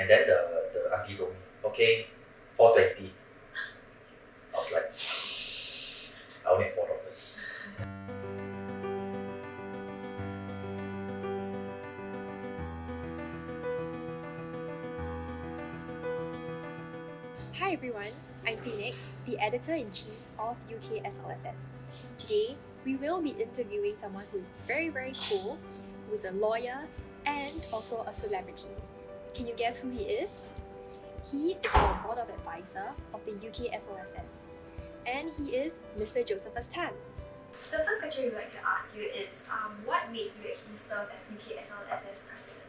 And then the auntie told me, okay, 420. I was like, I only have $4. Hi everyone, I'm Phoenix, the editor-in-chief of UKSLSS. Today, we will be interviewing someone who is very cool, who is a lawyer and also a celebrity. Can you guess who he is? He is our Board of Advisor of the UKSLSS, and he is Mr. Josephus Tan. The first question we'd like to ask you is, what made you actually serve as UKSLSS president?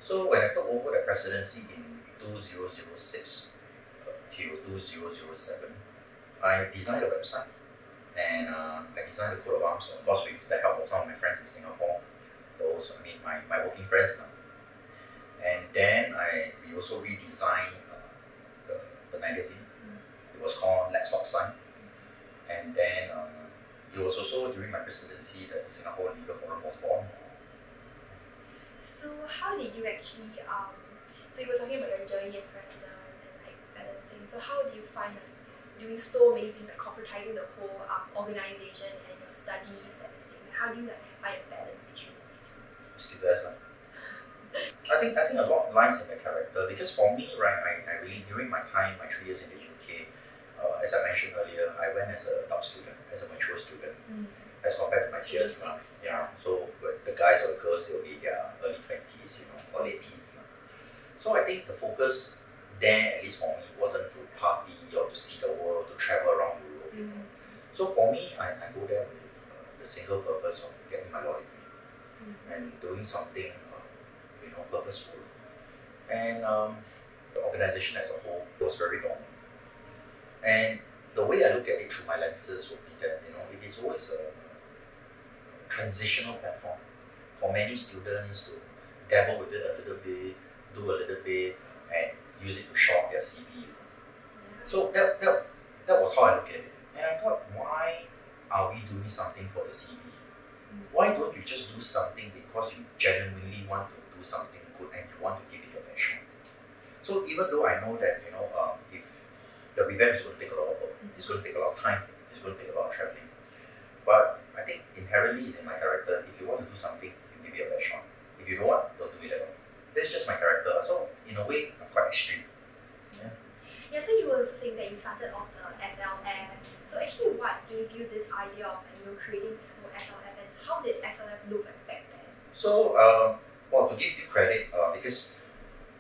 So when I took over the presidency in 2006 till 2007, I designed a website and I designed the coat of arms, of course with the help of some of my friends in Singapore, my working friends now. And then we also redesigned the magazine. It was called Let's Talk Sign. And then it was also during my presidency that the Singapore Legal Forum was born. So how did you actually, so you were talking about your journey as president and like balancing, so how do you find doing so many things like corporatizing the whole organization and your studies and everything? How do you find a balance between these two? Still there's I think a lot lies in the character, because for me, right, I really, during my time, my 3 years in the UK, as I mentioned earlier, I went as an adult student, as a mature student, as compared to my peers now. Yeah, so the guys or the girls, they'll be in their early 20s, or late teens now. So I think the focus there, at least for me, wasn't to party or to see the world, to travel around Europe. So for me, I go there with the single purpose of getting my law degree and doing something purposeful. And the organization as a whole was very dominant. And the way I look at it through my lenses would be that, it is always a transitional platform for many students to dabble with it a little bit, do a little bit, and use it to shore up their CV. So that was how I look at it. And I thought, why are we doing something for the CV? Why don't you just do something because you genuinely want to do something good and you want to give it your best shot? So even though I know that if the revamp is going to take a lot of work, it's going to take a lot of time, it's going to take a lot of traveling, but I think inherently it's in my character. If you want to do something, you give it your best shot. If you don't want, don't do it at all. That's just my character. So in a way, I'm quite extreme. Yeah, so you were saying that you started off the SLF. So actually, what gave you this idea of creating this whole SLF, and how did SLF look like back then? So, to give you credit, because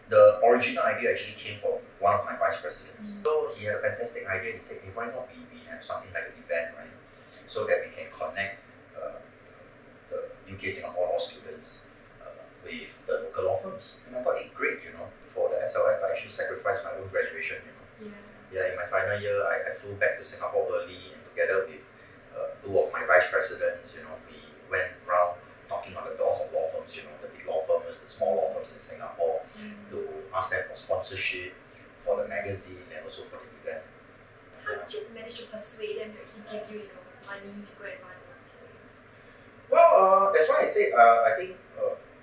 the original idea actually came from one of my vice presidents. So he had a fantastic idea. He said, hey, why not we have something like an event, right? So that we can connect the UK Singapore law students with the local law firms. And I thought, hey, great, for the SLF, I actually sacrificed my own graduation, Yeah, in my final year, I flew back to Singapore early, and together with 2 of my vice presidents, we went around knocking on the doors of law firms, the big law firms, the small law firms in Singapore, to ask them for sponsorship for the magazine and also for the event. How did you manage to persuade them to actually give you, money to go and run all these things? Well, that's why I say I think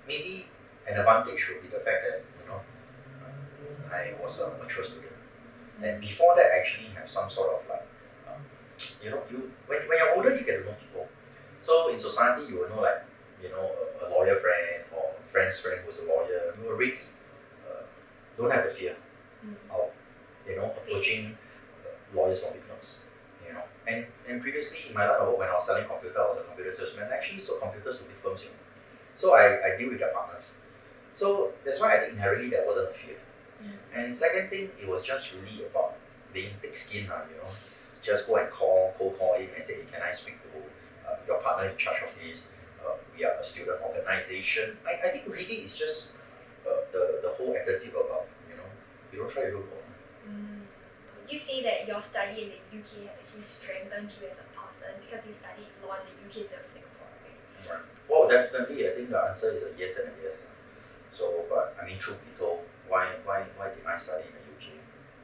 maybe an advantage would be the fact that I was a mature student, and before that, I actually have some sort of like when you're older, you get to know people. So in society, you will know a lawyer friend or friend's friend who's a lawyer. You already don't have the fear of approaching lawyers from big firms. And previously in my line of work, when I was selling computer, I was a computer salesman. I actually sold computers to big firms. So I deal with their partners. So that's why I think inherently there wasn't a fear. And second thing, it was just really about being thick-skinned, just go and cold call in and say, hey, can I speak to your partner in charge of this? We are a student organization. I think really it's just the whole attitude about, you don't try to do more. Would you say that your study in the UK has actually strengthened you as a person because you studied law in the UK instead of Singapore, right? Well, definitely, I think the answer is a yes and a yes. So, but I mean, truth be told, why did I study in the UK?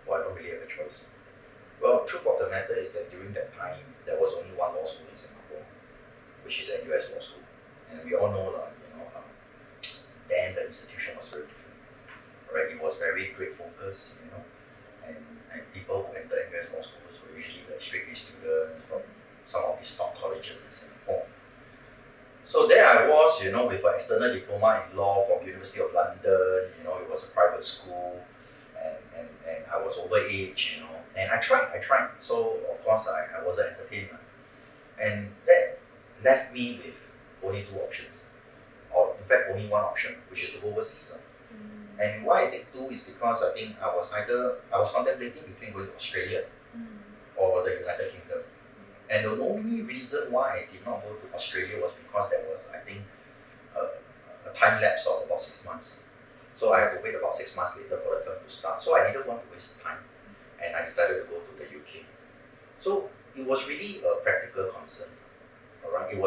Well, I don't really have a choice. Well, truth of the matter is that during that time, there was only one law school in Singapore, which is a US law school. And we all know, then the institution was very different. Right? It was was very grade focused, and people who enter NUS law schools were usually the straight A students from some of these top colleges in Singapore. So there I was, with an external diploma in law from University of London. It was a private school, and I was overage, and I tried. So of course I wasn't entertained, and that left me with only two options, or in fact only one option, which is to go overseas. And why I say two is because I think I was contemplating between going to Australia or the United Kingdom. And the only reason why I did not go to Australia was because there was, I think, a time lapse of about 6 months. So I had to wait about 6 months later for the term to start. So I didn't want to waste time, and I decided to go to the UK. So it was really a practical concern. Alright, I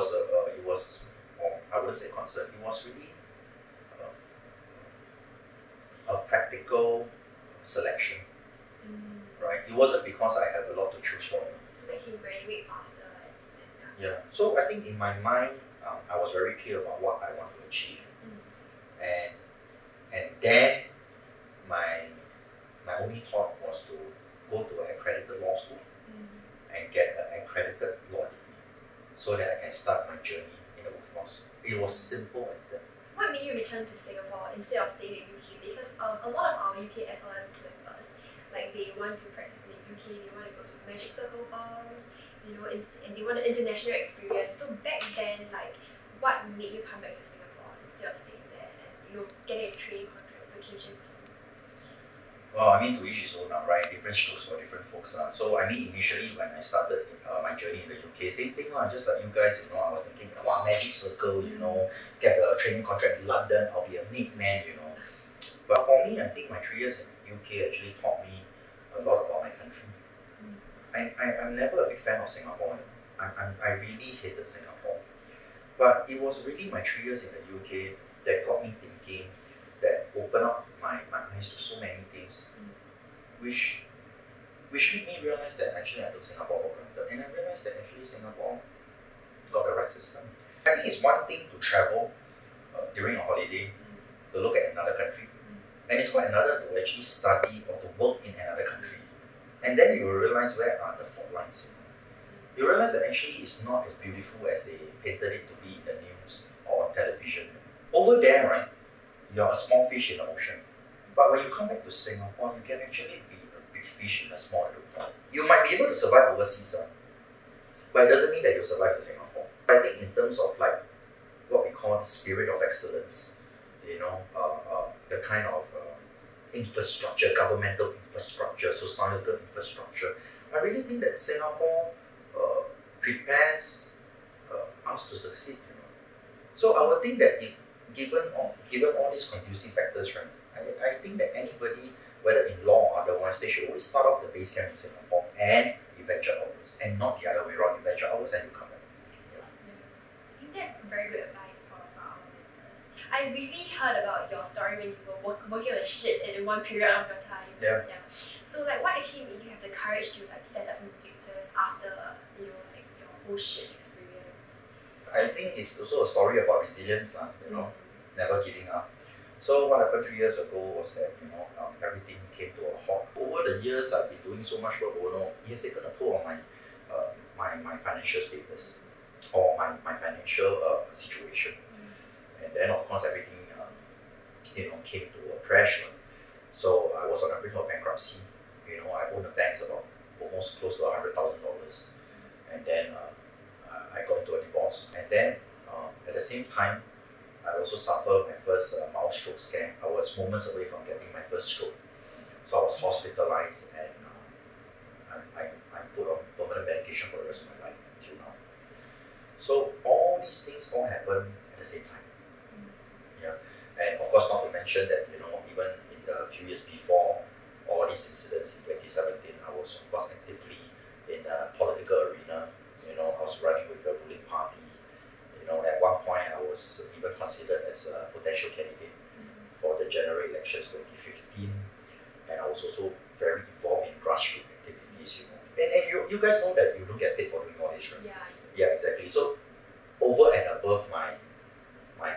wouldn't say concern. It was really a practical selection. Right? It wasn't because I have a lot to choose from. So they can graduate faster. Yeah. So I think in my mind, I was very clear about what I want to achieve, and then my only thought was to go to an accredited law school and get an accredited law degree, so that I can start my journey in the workforce. It was simple as that. What made you return to Singapore instead of staying in UK? Because a lot of our UKSLSS members, like they want to practice in the UK, they want to go to magic circle firms, and they want an international experience. So back then, like, what made you come back to Singapore instead of staying there and getting a training contract, vacation scheme? Well, I mean, to each his own, right? Different strokes for different folks. So, I mean, initially when I started my journey in the UK, same thing, just like you guys, I was thinking, wow, magic circle, get a training contract in London, I'll be a neat man, But for me, I think my 3 years in the UK actually taught me a lot about my country. I'm never a big fan of Singapore. I really hated Singapore. But it was really my 3 years in the UK that got me thinking, that opened up my eyes to so many things, which made me realize that actually I took Singapore for granted, and I realized that actually Singapore got the right system. I think it's one thing to travel during a holiday to look at another country, and it's quite another to actually study or to work in another country, and then you will realize where are the fault lines. You realize that actually it's not as beautiful as they painted it to be in the news or on television. Over there, right, you're a small fish in the ocean. But when you come back to Singapore, you can actually be a big fish in a small little pond. You might be able to survive overseas, but it doesn't mean that you'll survive in Singapore. I think in terms of like what we call the spirit of excellence, the kind of infrastructure, governmental infrastructure, societal infrastructure, I really think that Singapore prepares us to succeed. So I would think that if given all these conducive factors, right, I think that anybody, whether in law or otherwise, they should always start off the base camp in Singapore and venture outwards, and not the other way around. You venture outwards and you come back. I think that's very good advice for our members. I really heard about your story when you were working on a ship in one period of your time. Yeah. So like, what actually made you have the courage to like set up Invictus after your whole ship experience? I think it's also a story about resilience, never giving up. So what happened 3 years ago was that everything came to a halt. Over the years, I've been doing so much pro bono. It has taken a toll on my financial status or my financial situation, and then of course everything came to a crash. So I was on the brink of bankruptcy. I owned the banks about almost close to $100,000, and then I got into a divorce, and then at the same time, I also suffered my first mild stroke scare. I was moments away from getting my first stroke, so I was hospitalized, and I'm put on permanent medication for the rest of my life until now. So all these things all happen at the same time. Yeah, and of course, not to mention that even in the few years before all these incidents in 2017, I was of course actively in the political arena. I was running with the ruling party. At one point I was even considered as a potential candidate for the general elections 2015, and I was also very involved in grassroots activities. And you guys know that you don't get paid for doing all this, right? Yeah, exactly. So over and above my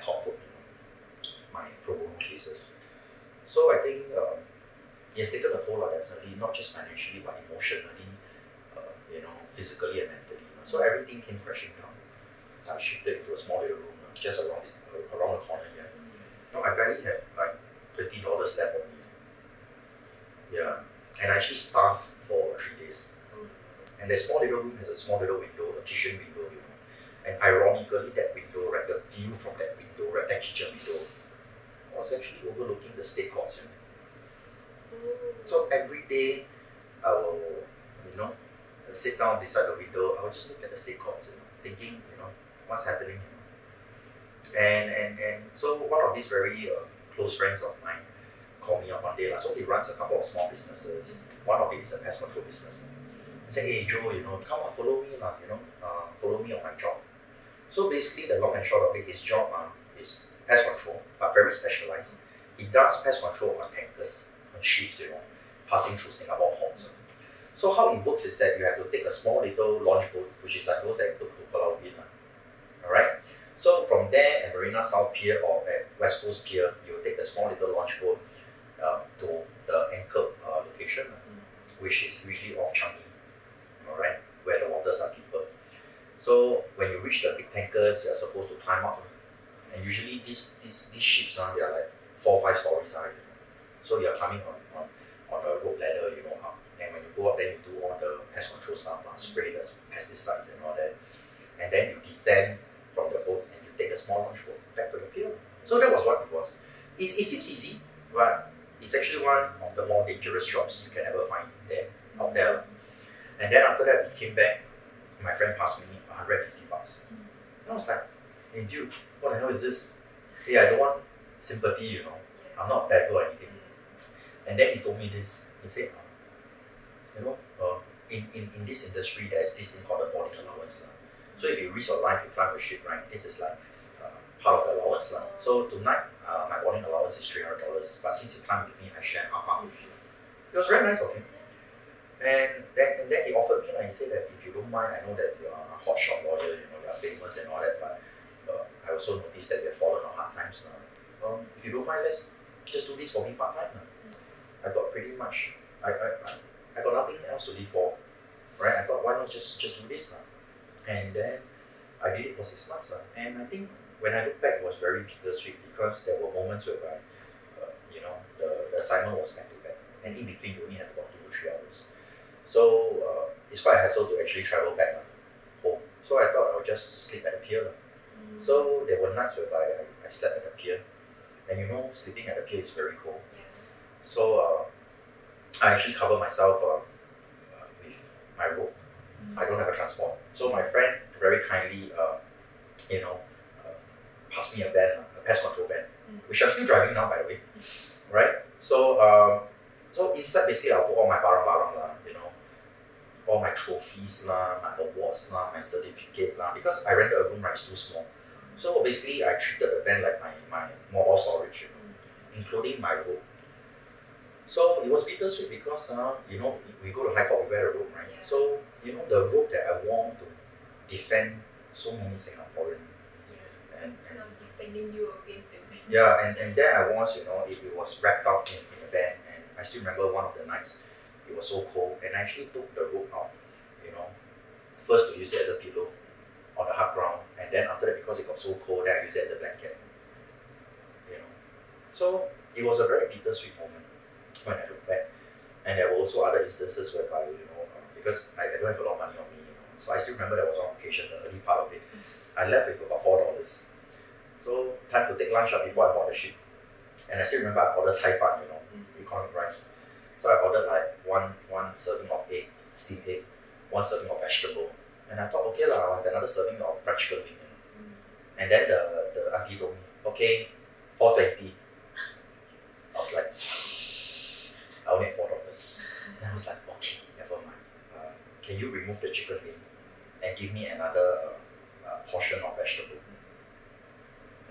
top work, my pro bono cases. So I think it has taken a toll, definitely, not just financially, but emotionally, physically and mentally. So everything came crashing down. I shifted into a small little room, just around the corner here. I barely had like $20 left on me. Yeah, and I actually starved for 3 days. And that small little room has a small little window, a kitchen window, And ironically, that window, right, the view from that window, right, that kitchen window, was actually overlooking the state courts. So every day, I will, sit down beside the window. I will just look at the state courts, thinking, what's happening. And so one of these very close friends of mine called me up one day. So he runs a couple of small businesses. One of it is a pest control business. He said, hey Joe, come on, follow me, follow me on my job. So basically, the long and short of it, his job is pest control, but very specialized. He does pest control on tankers, on ships, passing through Singapore ports. So how it works is that you have to take a small little launch boat, which is like those that you took to Pulau Ubin. Alright? So from there at Marina South Pier or at West Coast Pier, you take a small little launch boat to the anchored location, which is usually off Changi, alright, where the waters are deeper. So when you reach the big tankers, you're supposed to climb up. And usually these ships, they are like 4 or 5 stories high. So you're climbing on a rope ladder, up. And when you go up, then you do all the pest control stuff, spray the pesticides and all that. And then you descend from the boat and you take the small launch boat back to the pier. So that was what it was. It seems easy, but it's actually one of the more dangerous jobs you can ever find out there. And then after that, we came back. My friend passed me $150. And I was like, hey dude, what the hell is this? Hey, I don't want sympathy, I'm not a beggar or anything. And then he told me this. He said, in this industry, there's this thing called a boarding allowance. So if you risk your life, you climb a ship, right? This is like part of the allowance. So tonight, my boarding allowance is $300. But since you climb with me, I share half with you. It was very nice of him. And then he offered me, and he said that if you don't mind, I know that you're a hotshot lawyer, you're famous and all that, but I also noticed that you have fallen on hard times now. If you don't mind, let's just do this for me part-time. I got pretty much, I got nothing else to live for, right? I thought, why not just do this now? And then I did it for 6 months. And I think when I look back, it was very bittersweet because there were moments whereby, the assignment was back to back. And in between, you only had about 2 to 3 hours. So it's quite a hassle to actually travel back home. So I thought I would just sleep at the pier. So there were nights whereby I slept at the pier. And sleeping at the pier is very cold. So I actually cover myself with my rope. I don't have a transport. So my friend very kindly, passed me a van, a pest control van, which I'm still driving now, by the way. Right? So so inside, basically, I'll put all my barang-barang, all my trophies, my awards, my certificate, because I rented a room, right, it's too small. So basically, I treated the van like my mobile storage, including my rope. So it was bittersweet because, we go to High Court, we wear a rope, right? So, the rope that I wore to defend so many Singaporeans. And defending you against them. Yeah, and there I was, it was wrapped up in a van. And I still remember one of the nights, it was so cold, and I actually took the rope out, first to use it as a pillow on the hard ground, and then after that, because it got so cold, then I used it as a blanket. So it was a very bittersweet moment when I look back. And there were also other instances whereby, because I don't have a lot of money on me, so I still remember there was one occasion, the early part of it, I left with about $4. So time to take lunch before I bought the ship. And I still remember I ordered cai fan, economic rice. So I ordered like one serving of egg, steamed egg, 1 serving of vegetable. And I thought, okay I'll have another serving of fried chicken wing. And then the auntie told me, okay, $4.20. I was like, I only have $4. And I was like, okay, never mind. Can you remove the chicken wing and give me another portion of vegetable?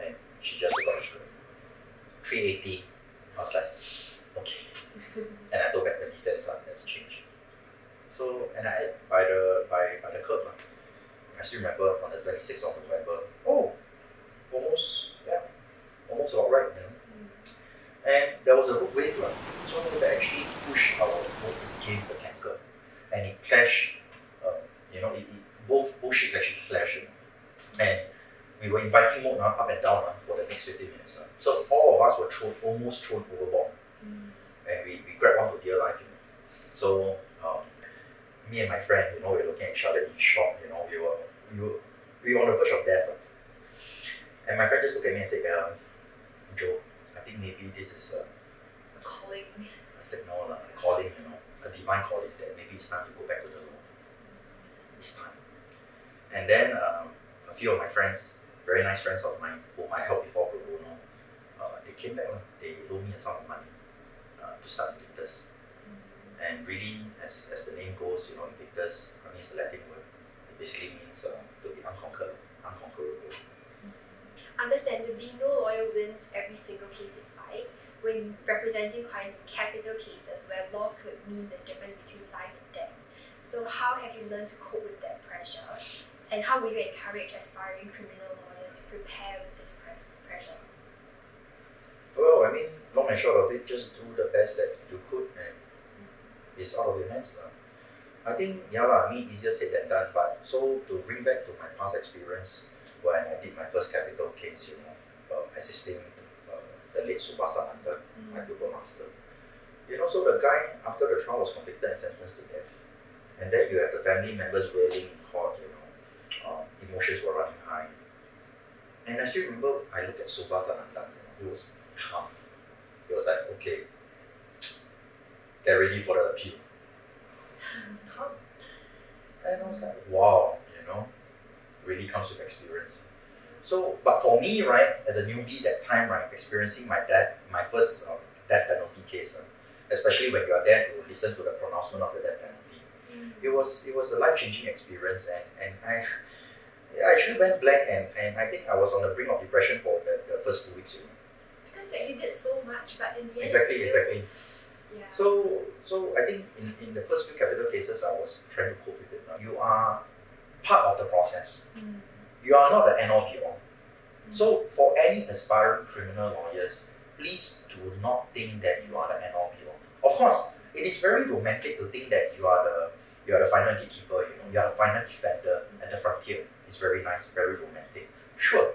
And she just took out the chicken wing. $3.80. I was like, okay. And I took back 20 cents as change. So, and I ate by the curb. I still remember on the 26th of November. Oh, almost about right, And there was a road wave, so they actually pushed our boat against the tanker, and it clashed. Both ships actually clashed, and we were in Viking mode up and down for the next 50 minutes. So all of us were almost thrown overboard, and we grabbed on for dear life. So me and my friend, we were looking at each other in shock. We were on the verge of death. And my friend just looked at me and said, Joe, I think maybe this is a calling, a signal, a calling, a divine calling that maybe it's time to go back to the Lord. It's time. And then a few of my friends, very nice friends of mine, whom I helped before pro bono, they came back. They loaned me a sum of money to start Invictus. And really, as the name goes, Invictus, I mean, it's a Latin word. It basically means to be unconquerable. Understandably, no lawyer wins every single case in fight. When representing clients in capital cases where laws could mean the difference between life and death. So how have you learned to cope with that pressure? And how will you encourage aspiring criminal lawyers to prepare with this pressure? Well, I mean, long and short of it, just do the best that you could, and it's out of your hands. I think, easier said than done. But so to bring back to my past experience, when I did my first capital case, assisting the late Subasa Anand, my pupil master. So the guy, after the trial, was convicted and sentenced to death. And then you have the family members wailing in court, emotions were running high. And I still remember, I looked at Subasa Anand, he was calm. He was like, okay, get ready for the appeal. Calm. And I was like, wow, really comes with experience. So, but for me, right, as a newbie that time, right, experiencing my first death penalty case, especially when you are there to listen to the pronouncement of the death penalty, it was a life-changing experience, and I actually went blank, and I think I was on the brink of depression for the first 2 weeks. Because you did so much, but in the end, exactly. Yeah. So I think in the first few capital cases, I was trying to cope with it. You are part of the process. You are not the end all be all. So for any aspiring criminal lawyers, please do not think that you are the end all be all. Of course, it is very romantic to think that you are the final gatekeeper, you are the final defender at the frontier. It's very nice, very romantic. Sure.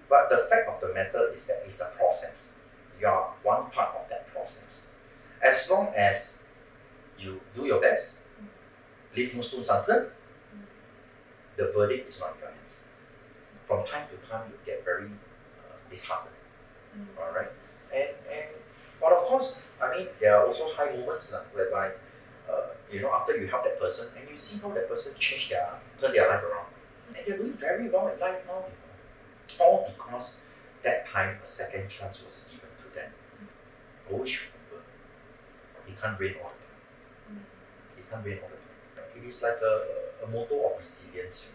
But the fact of the matter is that it's a process. You are one part of that process. As long as you do your best, leave no stones unturned, the verdict is not in your hands. From time to time, you get very disheartened. All right, but of course, I mean, there are also high moments whereby after you help that person and you see how that person turn their life around, and they're doing very well in life now. All because that time a second chance was given to them. Always remember, it can't rain all the time. It can't rain all the time. It is like a motto of resilience.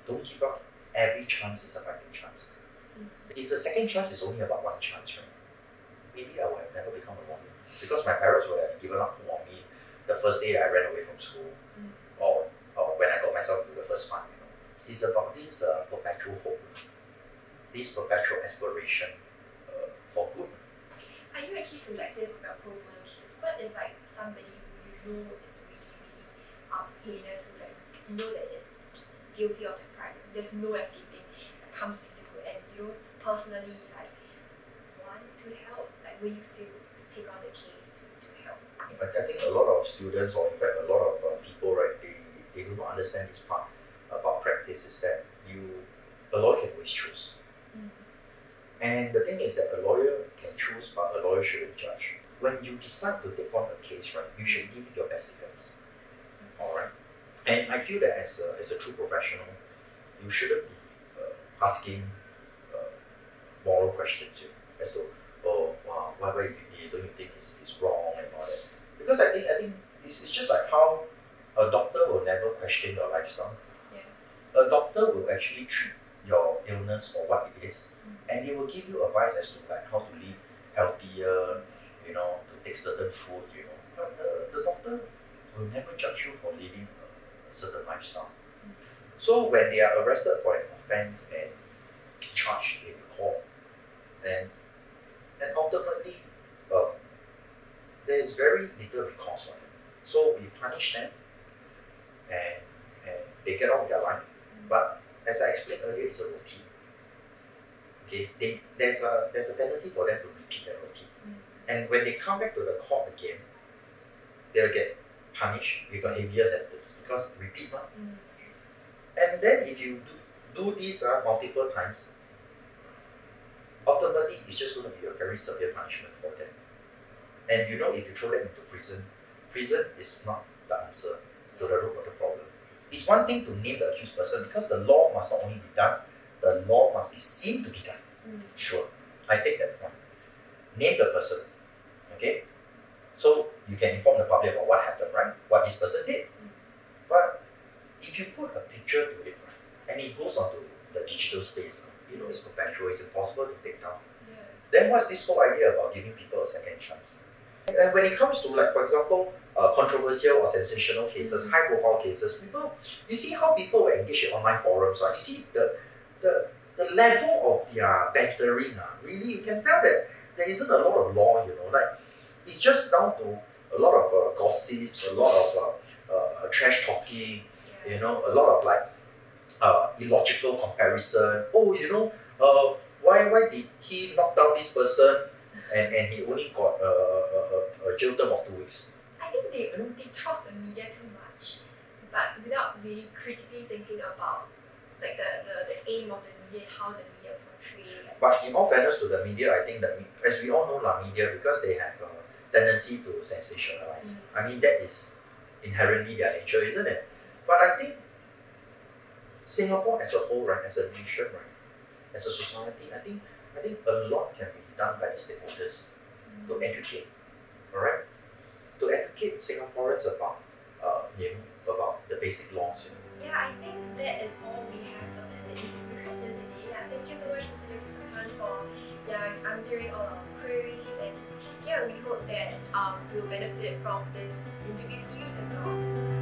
Don't give up. Every chance is a fighting chance. If the second chance is only about one chance, right, maybe I would have never become a lawyer, because my parents would have given up on me the first day I ran away from school, or when I got myself into the first fund. It's about this perpetual hope, this perpetual aspiration for good. Are you actually selective about pro bono cases? What if somebody who you know is really heinous, who that it's guilty of the crime, there's no escaping, that comes to you, and you personally want to help? Will you still take on the case to help? I think a lot of students, or in fact a lot of people, right, they do not understand this part about practice, is that a lawyer can always choose. And the thing is that a lawyer can choose, but a lawyer shouldn't judge. When you decide to take on a case, right, you should give it your best defense. All right. And I feel that as a true professional, you shouldn't be asking moral questions, as though, oh wow, why you did this? Don't you think it's wrong and all that? Because I think it's just like how a doctor will never question your lifestyle. A doctor will actually treat your illness for what it is, and they will give you advice as to how to live healthier, to take certain food, But the doctor will never judge you for living a certain lifestyle. So when they are arrested for an offense and charged in court, then And ultimately, there is very little recourse on them. So we punish them, and they get on with their life. But as I explained earlier, it's a routine. Okay, there's a tendency for them to repeat that routine. And when they come back to the court again, they'll get punished with a heavier sentence because repeat. And then if you do this multiple times, ultimately it's just going to be a very severe punishment for them. And you know, if you throw them into prison is not the answer to the root of the problem. It's one thing to name the accused person because the law must not only be done, the law must be seen to be done. Sure, I take that point. Name the person, okay? So you can inform the public about what happened, right? What this person did. But if you put a picture to it, and it goes onto the digital space, you know, it's perpetual, it's impossible to take down. Then what's this whole idea about giving people a second chance? And when it comes to, like, for example, controversial or sensational cases, high profile cases, you see how people will engage in online forums, right? You see the level of their bantering, really, you can tell that there isn't a lot of law, you know, like, it's just down to a lot of gossips, a lot of trash talking, you know, a lot of like illogical comparison. Oh, you know, why did he knock down this person and he only got a jail term of 2 weeks? I think they trust the media too much, but without really critically thinking about like the aim of the media, how the media portray. But in all fairness to the media, I think that as we all know, media, because they have a tendency to sensationalize. I mean, that is inherently their nature, isn't it? But I think Singapore as a whole, right, as a nation, right, as a society, I think a lot can be done by the stakeholders to educate, all right, to educate Singaporeans about, about the basic laws. You know. Yeah, I think that is all we have for the interview questions today. Thank you so much, Mr. Josephus Tan, for answering all our queries, and we hope that you'll benefit from this interview series as well.